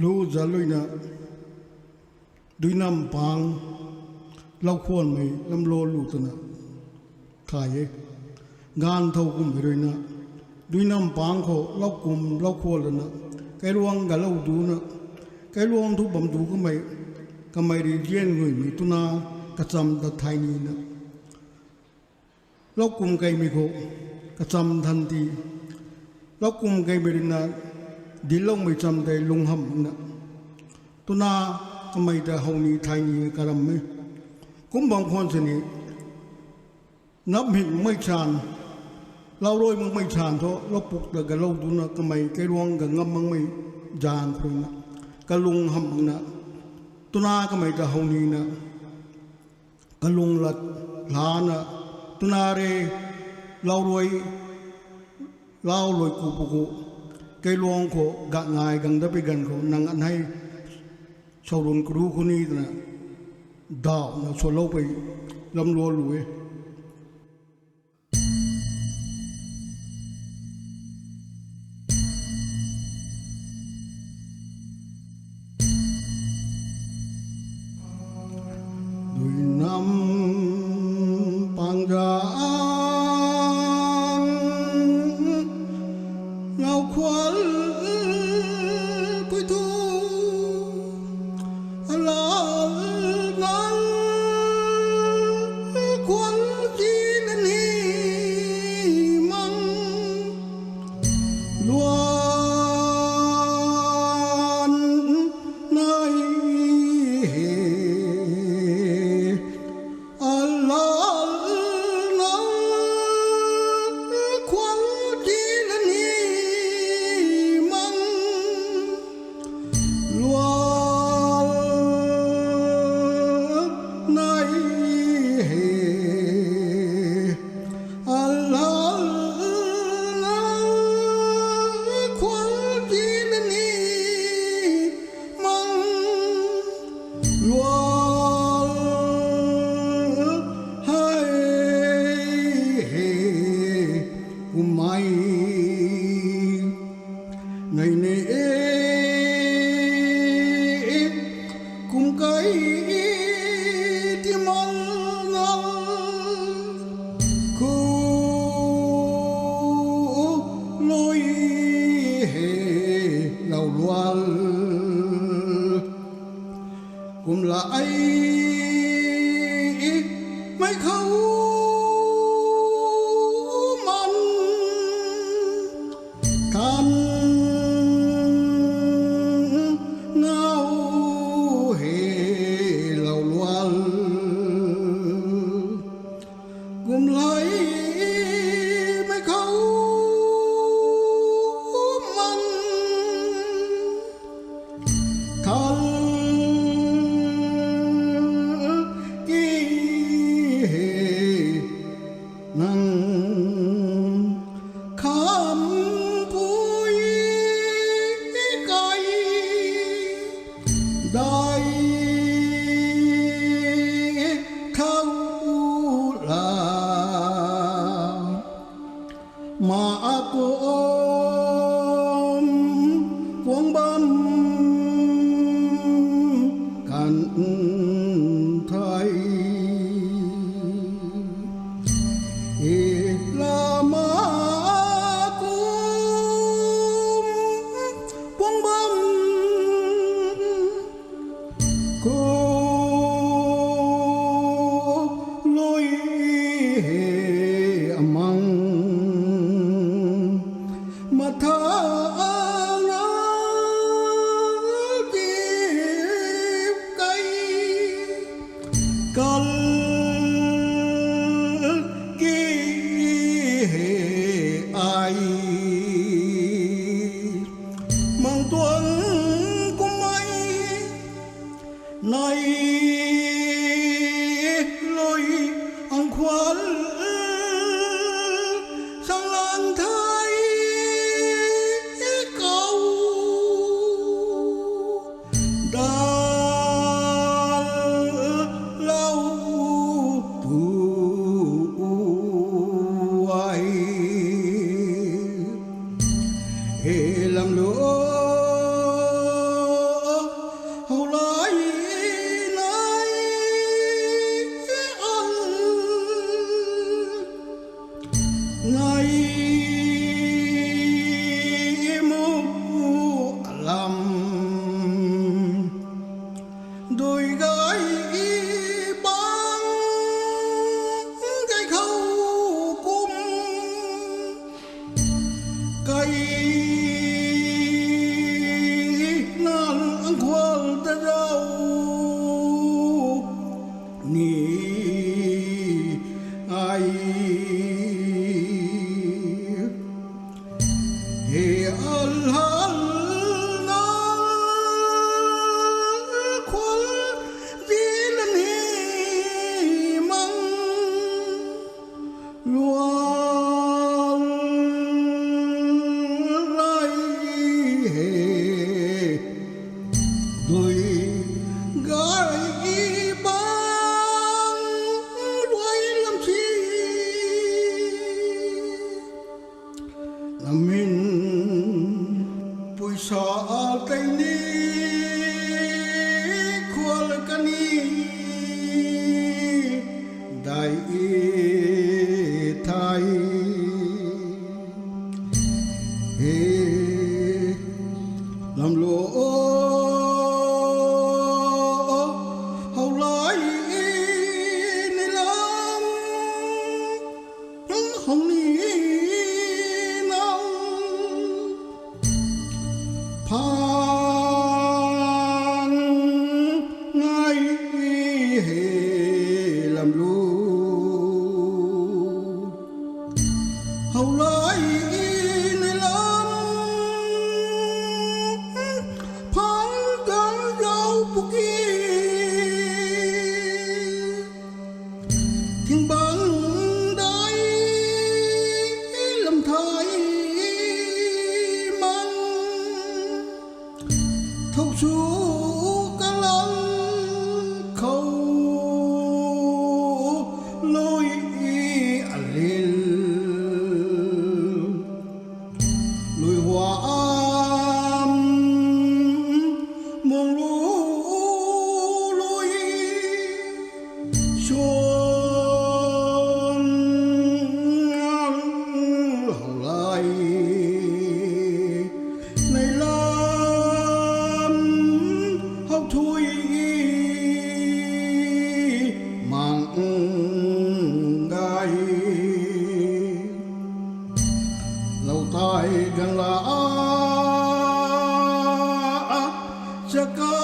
รู้จะลุยนะด้วยน้ำปางเราควรไหมลำโลลูตนะขายงานเท่ากุมไปเลยนะด้วยน้ำปางเขาเรากุมเราควรแล้วนะแกลวงกับเราดูนะแกลวงทุบบัมดูก็ไม่ได้เรียนเงินมีตุนากระจำตัดไทยนี้นะเรากุมไกไม่เขากระจำทันทีเรากุมไกไม่ได้นะดิลงไม่จำได้ลงหำนะตุนาทำไมแต่ห้องนี้ไทยนี้กระรำไหมกุมบางคนสินี่นับหินไม่ชานเราโรยมึงไม่ชานเพราะเราปลุกแต่กับเราดูนะทำไมแกลวงกับงับมึงไม่จานคนนะกะลุงหำนะตุนาก็ไม่แต่ห้องนี้นะกะลุงลัดลานะตุนาเรเราโรยกูปุกุแกลวงเขากะง่ายกังได้ไปกันเขานั่งอันให้ชาวรุ่นครูคนนี้นะดาวนะชวนเราไปลำรัวรวยด้วยน้ำปังจางเราควันไปทูลานั้นควันจีนนี้มังล้วนในอัลลานั้นควันจีนนี้มังล้วนกุมละไอไม่เขามันกันเงาเฮเหล่าลวนกุมไหลไม่เขามันกันนั่งคำพูดไกลได้เข้าลามาโกมพวงบัมกันไทยลามากุมพวงบัมกุลุยมังมาทางจีบไกกันมังตัวกุมไม่ในลอยอังควันสังลานไทยเก่าดาเล่าผู้ไว้เฮลำลว sa tay ni khol kani dai thai he lam lo hau lai ni lam hong ni phan ngay hề làm lu hầu lại này lắm phan gan rau buki thiên bang đại làm thái thâu chú cá lăng khâu lối lên lối hoa mong lú lối xuân hồng lai này là thui mang gai lâu tai gần là chắc